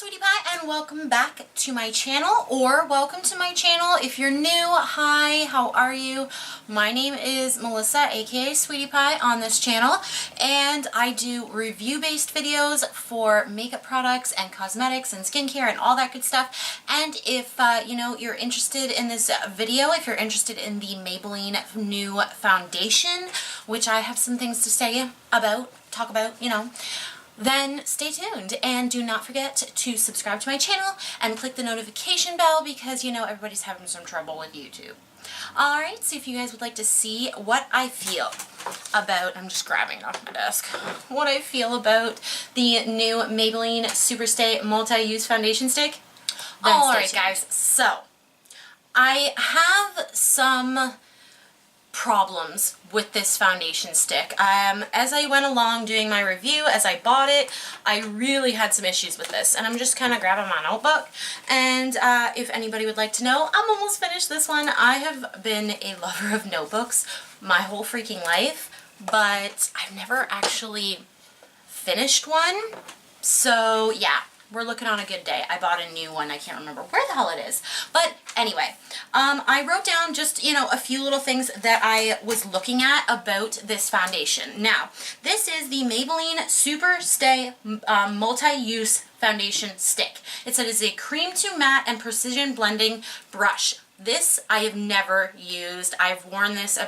Sweetie Pie, and welcome back to my channel, or welcome to my channel if you're new. Hi, how are you? My name is Melissa, aka Sweetie Pie, on this channel, and I do review-based videos for makeup products and cosmetics and skincare and all that good stuff. And if you're interested in this video, if you're interested in the Maybelline new foundation, which I have some things to say about, talk about, then stay tuned and do not forget to subscribe to my channel and click the notification bell because everybody's having some trouble with YouTube. Alright, so if you guys would like to see what I feel about, I'm just grabbing it off my desk, what I feel about the new Maybelline Superstay Multi-Use Foundation Stick. Alright guys, so I have some problems with this foundation stick. As I went along doing my review, as I bought it, I really had some issues with this, and I'm just kind of grabbing my notebook, and if anybody would like to know, I'm almost finished this one. I have been a lover of notebooks my whole freaking life, but I've never actually finished one, so yeah. We're looking on a good day. I bought a new one. I can't remember where the hell it is. But anyway, I wrote down just, a few little things that I was looking at about this foundation. Now, this is the Maybelline Super Stay Multi-Use Foundation Stick. It said it's a cream to matte and precision blending brush. This I have never used. I've worn this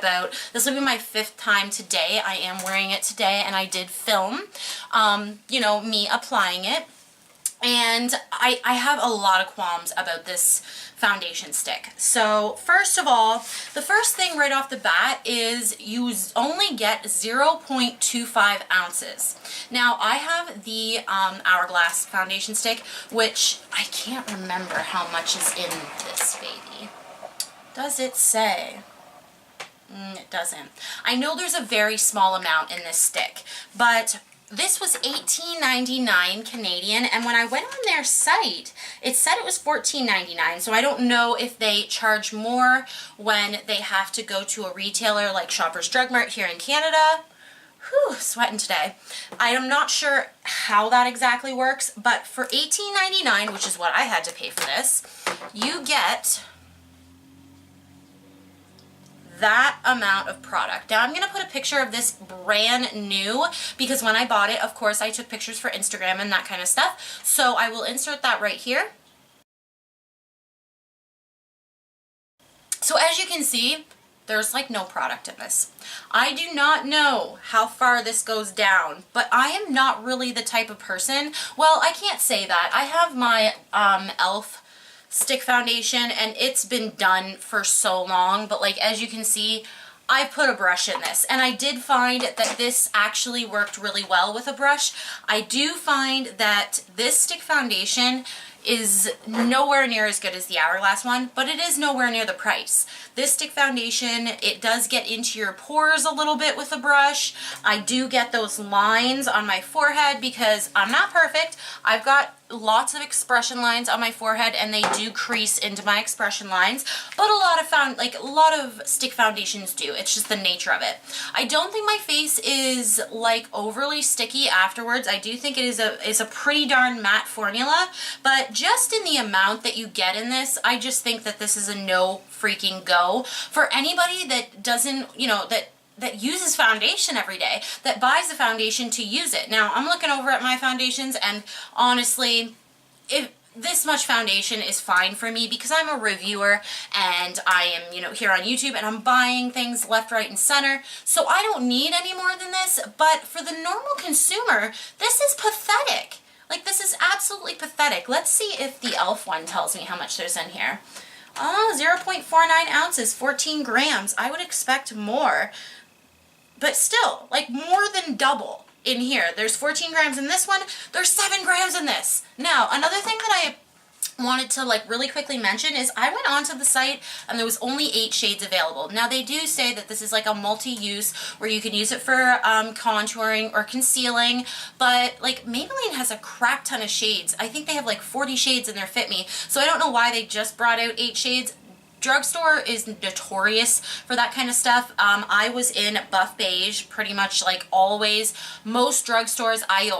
this will be my 5th time today. I am wearing it today, and I did film, me applying it. And I have a lot of qualms about this foundation stick. So first of all, the first thing right off the bat is you only get 0.25 ounces. Now I have the Hourglass foundation stick, which I can't remember how much is in this baby. Does it say? It doesn't. I know there's a very small amount in this stick, but this was $18.99 Canadian, and when I went on their site, it said it was $14.99, so I don't know if they charge more when they have to go to a retailer like Shoppers Drug Mart here in Canada. Whew, sweating today. I am not sure how that exactly works, but for $18.99, which is what I had to pay for this, you get that amount of product. Now I'm going to put a picture of this brand new because when I bought it, of course, I took pictures for Instagram and that kind of stuff. So I will insert that right here. So as you can see, there's like no product in this. I do not know how far this goes down, but I am not really the type of person, well, I can't say that. I have my e.l.f. stick foundation, and it's been done for so long, but like as you can see, I put a brush in this, and I did find that this actually worked really well with a brush. I do find that this stick foundation is nowhere near as good as the Hourglass one, but it is nowhere near the price. This stick foundation, it does get into your pores a little bit with a brush. I do get those lines on my forehead because I'm not perfect. I've got lots of expression lines on my forehead, and they do crease into my expression lines, but a lot of stick foundations do. It's just the nature of it. I don't think my face is like overly sticky afterwards. I do think it is a pretty darn matte formula, but just in the amount that you get in this, I just think that this is a no freaking go for anybody that doesn't, that uses foundation every day, that buys the foundation to use it. Now, I'm looking over at my foundations, and honestly, if this much foundation is fine for me because I'm a reviewer and I am, here on YouTube, and I'm buying things left, right, and center, so I don't need any more than this, but for the normal consumer, this is pathetic. Like, this is absolutely pathetic. Let's see if the e.l.f. one tells me how much there's in here. Oh, 0.49 ounces, 14 grams. I would expect more. But still, like more than double in here. There's 14 grams in this one. There's 7 grams in this. Now, another thing that I wanted to really quickly mention is I went onto the site and there was only 8 shades available. Now they do say that this is like a multi-use where you can use it for contouring or concealing, but like Maybelline has a crap ton of shades. I think they have like 40 shades in their Fit Me, so I don't know why they just brought out 8 shades. drugstore is notorious for that kind of stuff. I was in buff beige pretty much like always. Most drugstores I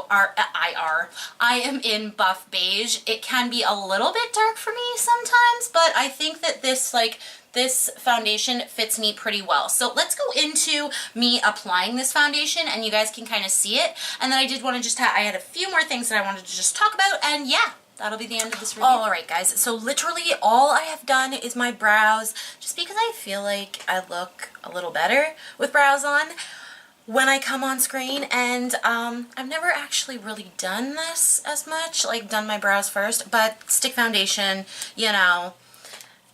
am in buff beige. It can be a little bit dark for me sometimes, but I think that this foundation fits me pretty well. So let's go into me applying this foundation and you guys can kind of see it. And then I did want to just I had a few more things that I wanted to just talk about, and yeah, that'll be the end of this review. Alright guys, so literally all I have done is my brows, just because I feel like I look a little better with brows on when I come on screen, and I've never actually really done this as much, like done my brows first, but stick foundation, you know,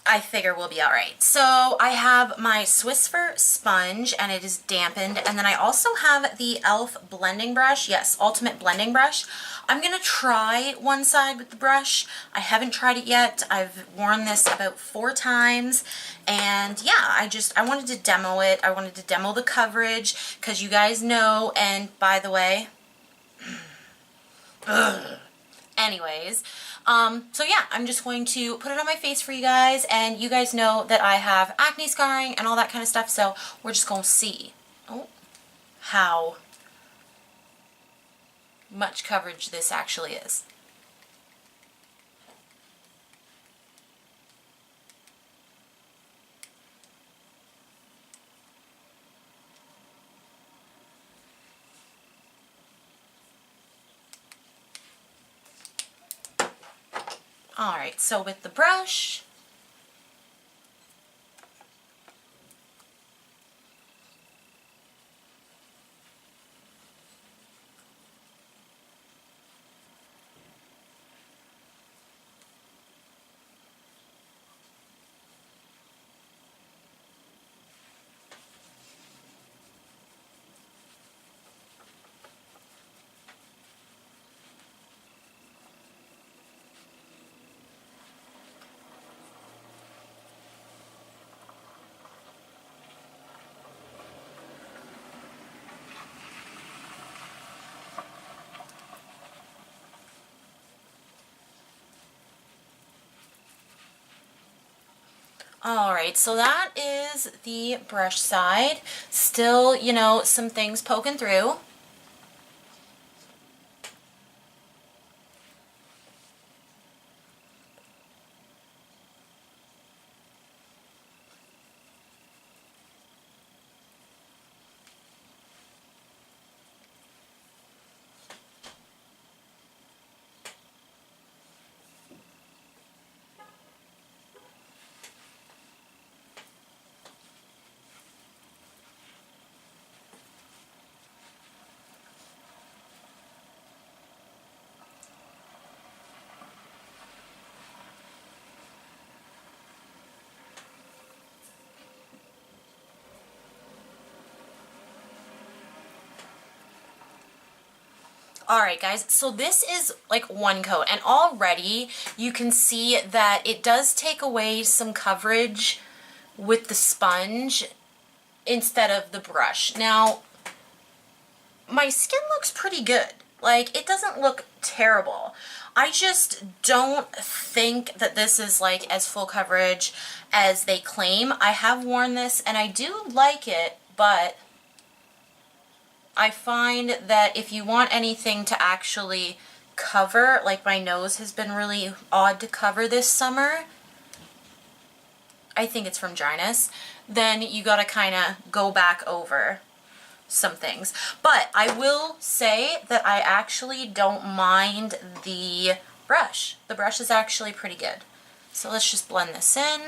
I figure we'll be alright. So I have my Swissfur sponge and it is dampened, and then I also have the e.l.f. blending brush. Yes, Ultimate Blending Brush. I'm going to try one side with the brush. I haven't tried it yet. I've worn this about 4 times, and yeah, I wanted to demo it. I wanted to demo the coverage because you guys know, and by the way, anyways, so yeah, I'm just going to put it on my face for you guys, and you guys know that I have acne scarring and all that kind of stuff, so we're just going to see how much coverage this actually is. Alright, so with the brush, alright, so that is the brush side. Still, you know, some things poking through. Alright guys, so this is like one coat, and already you can see that it does take away some coverage with the sponge instead of the brush. Now, my skin looks pretty good. Like, it doesn't look terrible. I just don't think that this is like as full coverage as they claim. I have worn this and I do like it, but I find that if you want anything to actually cover, like my nose has been really odd to cover this summer, I think it's from dryness, then you gotta kind of go back over some things. But I will say that I actually don't mind the brush. The brush is actually pretty good. So let's just blend this in.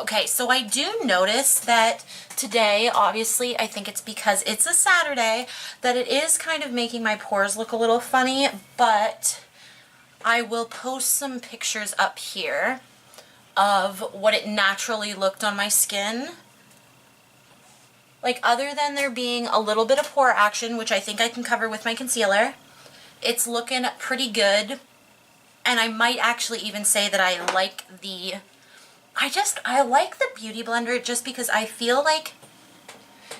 Okay, so I do notice that today, obviously, I think it's because it's a Saturday, that it is kind of making my pores look a little funny, but I will post some pictures up here of what it naturally looked on my skin. Like, other than there being a little bit of pore action, which I think I can cover with my concealer, it's looking pretty good. And I might actually even say that I like the, I like the Beauty Blender just because I feel like,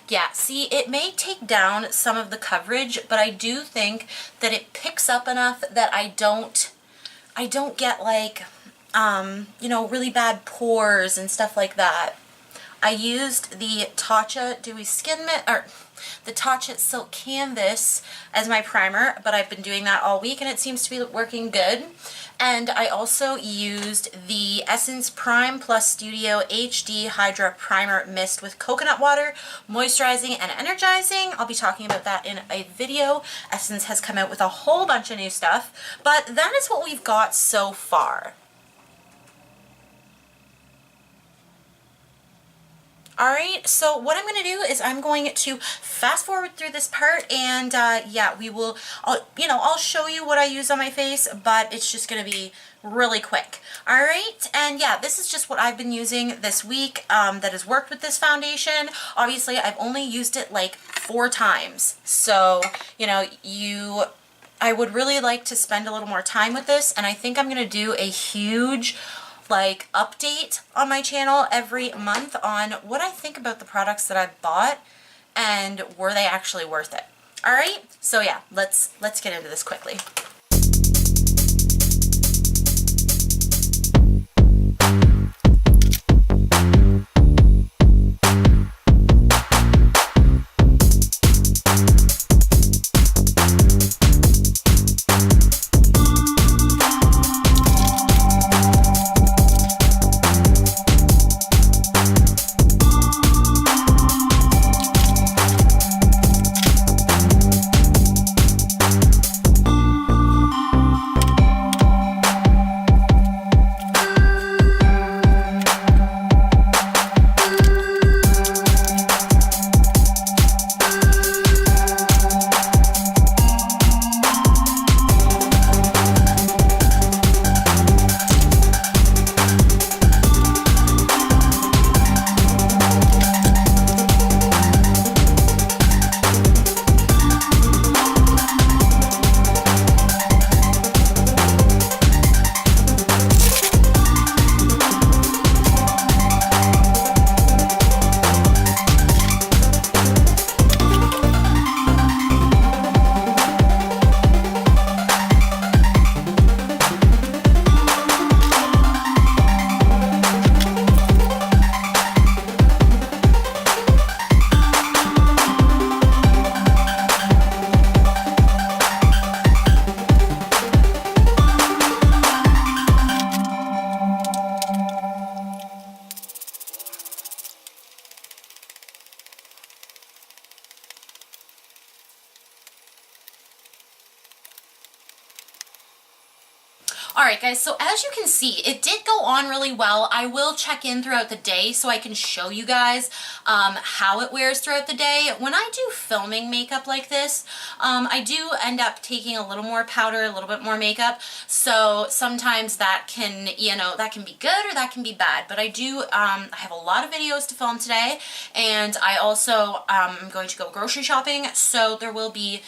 yeah, see, it may take down some of the coverage, but I do think that it picks up enough that I don't get like, you know, really bad pores and stuff like that. I used the Tatcha Dewy Skin Mist, or the Tatcha Silk Canvas as my primer, but I've been doing that all week and it seems to be working good. And I also used the Essence Prime Plus Studio HD Hydra Primer Mist with coconut water, moisturizing and energizing. I'll be talking about that in a video. Essence has come out with a whole bunch of new stuff, but that is what we've got so far. Alright, so what I'm going to do is I'm going to fast forward through this part and yeah, we will, I'll show you what I use on my face, but it's just going to be really quick. Alright, and yeah, this is just what I've been using this week that has worked with this foundation. Obviously, I've only used it like 4 times, so, you know, I would really like to spend a little more time with this, and I think I'm going to do a huge like update on my channel every month on what I think about the products that I've bought and were they actually worth it. All right, so yeah, let's get into this quickly. Alright guys, so as you can see, it did go on really well. I will check in throughout the day so I can show you guys how it wears throughout the day. When I do filming makeup like this, I do end up taking a little more powder, a little bit more makeup, so sometimes that can, that can be good or that can be bad. But I do, I have a lot of videos to film today, and I also am going to go grocery shopping, so there will be,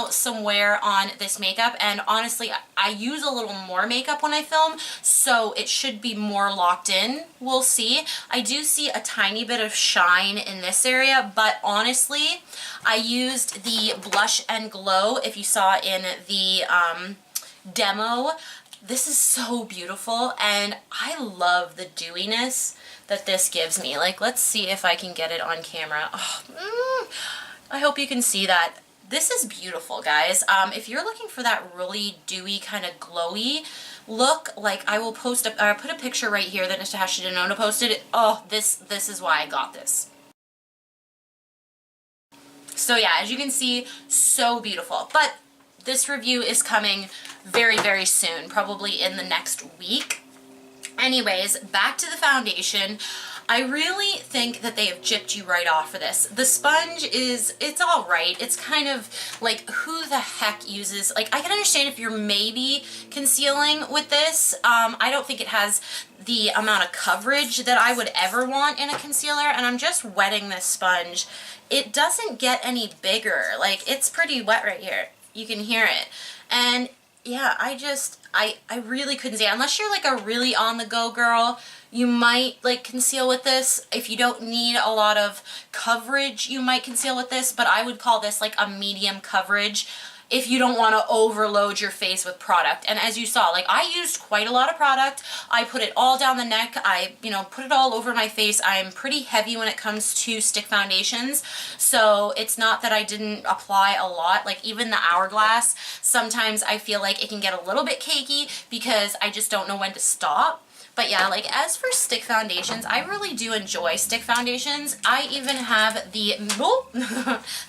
some wear on this makeup, and honestly, I use a little more makeup when I film, so it should be more locked in. We'll see. I do see a tiny bit of shine in this area, but honestly, I used the Blush and Glow, if you saw in the demo. This is so beautiful, and I love the dewiness that this gives me. Like, let's see if I can get it on camera. Oh, I hope you can see that. This is beautiful, guys. If you're looking for that really dewy, kind of glowy look, like, I will post put a picture right here that Natasha Denona posted. Oh, this is why I got this. So yeah, as you can see, so beautiful. But this review is coming very, very soon, probably in the next week. Anyways, back to the foundation. I really think that they have gypped you right off for this. The sponge it's all right. It's kind of like, who the heck uses, like, I can understand if you're maybe concealing with this. I don't think it has the amount of coverage that I would ever want in a concealer, and I'm just wetting this sponge. It doesn't get any bigger. Like, it's pretty wet right here. You can hear it. And yeah, I really couldn't say, unless you're like a really on-the-go girl, you might like conceal with this. If you don't need a lot of coverage, you might conceal with this, but I would call this like a medium coverage if you don't want to overload your face with product. And as you saw, like, I used quite a lot of product. I put it all down the neck. I, you know, put it all over my face. I'm pretty heavy when it comes to stick foundations, so it's not that I didn't apply a lot. Like, even the Hourglass, sometimes I feel like it can get a little bit cakey because I just don't know when to stop. But yeah, like, as for stick foundations, I really do enjoy stick foundations. I even have the, oh,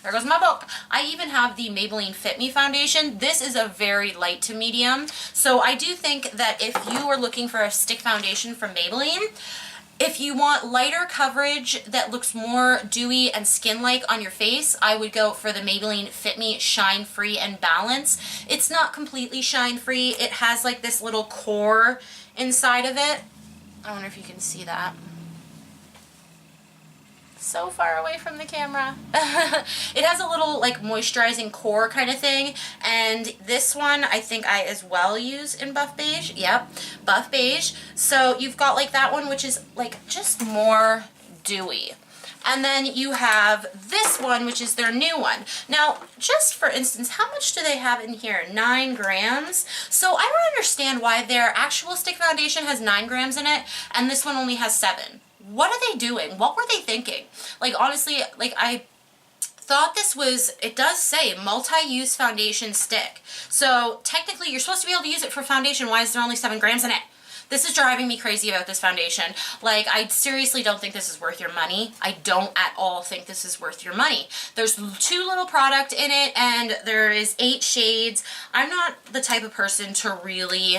there goes my book. I even have the Maybelline Fit Me foundation. This is a very light to medium. So I do think that if you are looking for a stick foundation from Maybelline, if you want lighter coverage that looks more dewy and skin-like on your face, I would go for the Maybelline Fit Me Shine Free and Balance. It's not completely shine free. It has like this little core inside of it. I wonder if you can see that. So far away from the camera. It has a little like moisturizing core kind of thing, and this one I think I as well use in Buff Beige. Yep, Buff Beige. So you've got like that one, which is like just more dewy. And then you have this one, which is their new one. Now, just for instance, how much do they have in here? 9 grams. So I don't understand why their actual stick foundation has 9 grams in it, and this one only has 7. What are they doing? What were they thinking? Like, honestly, like, I thought this was, it does say multi-use foundation stick. So technically, you're supposed to be able to use it for foundation. Why is there only 7 grams in it? This is driving me crazy about this foundation. Like, I seriously don't think this is worth your money. I don't at all think this is worth your money. There's too little product in it, and there is 8 shades. I'm not the type of person to really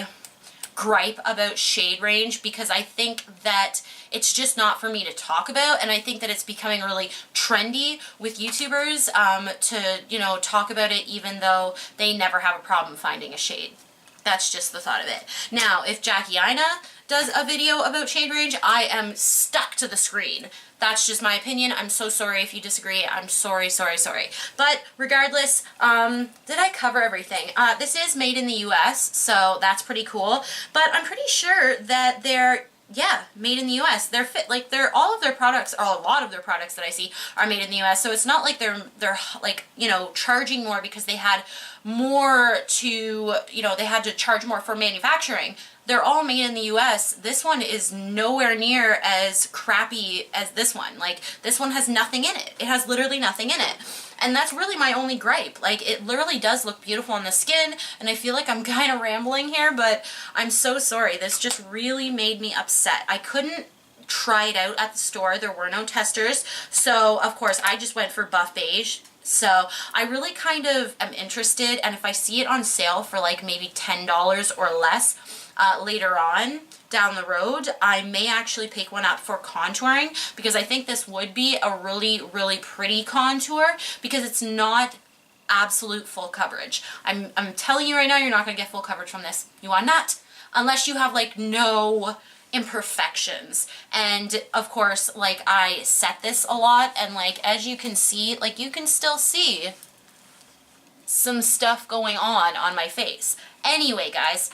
gripe about shade range, because I think that it's just not for me to talk about, and I think that it's becoming really trendy with YouTubers to, you know, talk about it even though they never have a problem finding a shade. That's just the thought of it. Now, if Jackie Ina does a video about shade range, I am stuck to the screen. That's just my opinion. I'm so sorry if you disagree. I'm sorry, sorry, sorry. But regardless, did I cover everything? This is made in the US, so that's pretty cool. But I'm pretty sure that they're, yeah, made in the US. They're fit, like, all of their products, or a lot of their products that I see are made in the US. So it's not like they're like, you know, charging more because they had more to, you know, they had to charge more for manufacturing. They're all made in the US. This one is nowhere near as crappy as this one. Like, this one has nothing in it. It has literally nothing in it. And that's really my only gripe. Like, it literally does look beautiful on the skin, and I feel like I'm kind of rambling here, but I'm so sorry. This just really made me upset. I couldn't try it out at the store. There were no testers. So, of course, I just went for Buff Beige. So I really kind of am interested, and if I see it on sale for like maybe $10 or less later on down the road, I may actually pick one up for contouring, because I think this would be a really, really pretty contour, because it's not absolute full coverage. I'm telling you right now, you're not going to get full coverage from this. You are not, unless you have like no imperfections. And of course, like, I set this a lot, and like, as you can see, like, you can still see some stuff going on my face. Anyway, guys,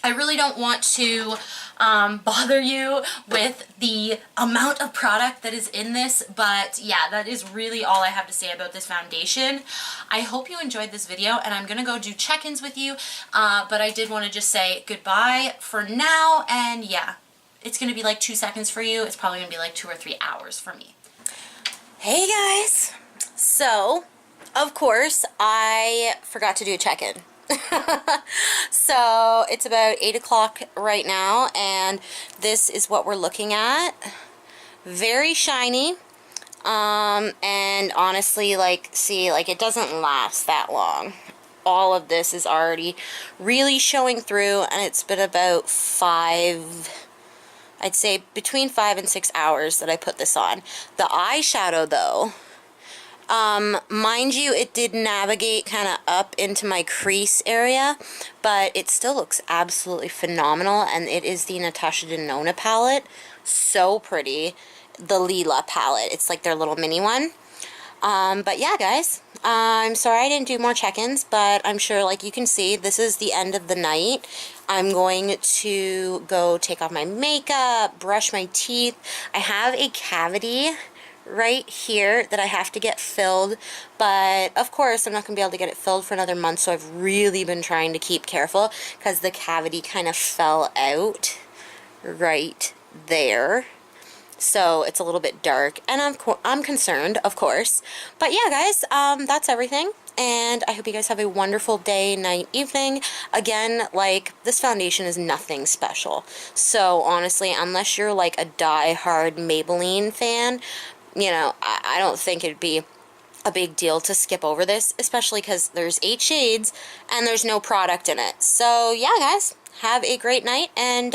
I really don't want to bother you with the amount of product that is in this, but yeah, that is really all I have to say about this foundation. I hope you enjoyed this video, and I'm gonna go do check-ins with you, but I did want to just say goodbye for now, and yeah, it's gonna be like 2 seconds for you. It's probably gonna be like 2 or 3 hours for me. Hey guys, so of course I forgot to do a check-in. So it's about 8 o'clock right now, and this is what we're looking at. Very shiny, and honestly, like, see, like, it doesn't last that long. All of this is already really showing through, and it's been about 5 I'd say between 5 and 6 hours that I put this on. The eyeshadow though, mind you, it did navigate kind of up into my crease area, but it still looks absolutely phenomenal, and it is the Natasha Denona palette. So pretty. The Lila palette. It's like their little mini one. But yeah, guys, I'm sorry I didn't do more check-ins, but I'm sure, like you can see, this is the end of the night. I'm going to go take off my makeup, brush my teeth. I have a cavity right here that I have to get filled, but of course I'm not going to be able to get it filled for another month, so I've really been trying to keep careful because the cavity kind of fell out right there. So it's a little bit dark, and I'm concerned, of course. But yeah, guys, that's everything, and I hope you guys have a wonderful day, night, evening. Again, like, this foundation is nothing special. So honestly, unless you're like a die-hard Maybelline fan, you know, I don't think it'd be a big deal to skip over this, especially because there's 8 shades and there's no product in it. So yeah, guys, have a great night, and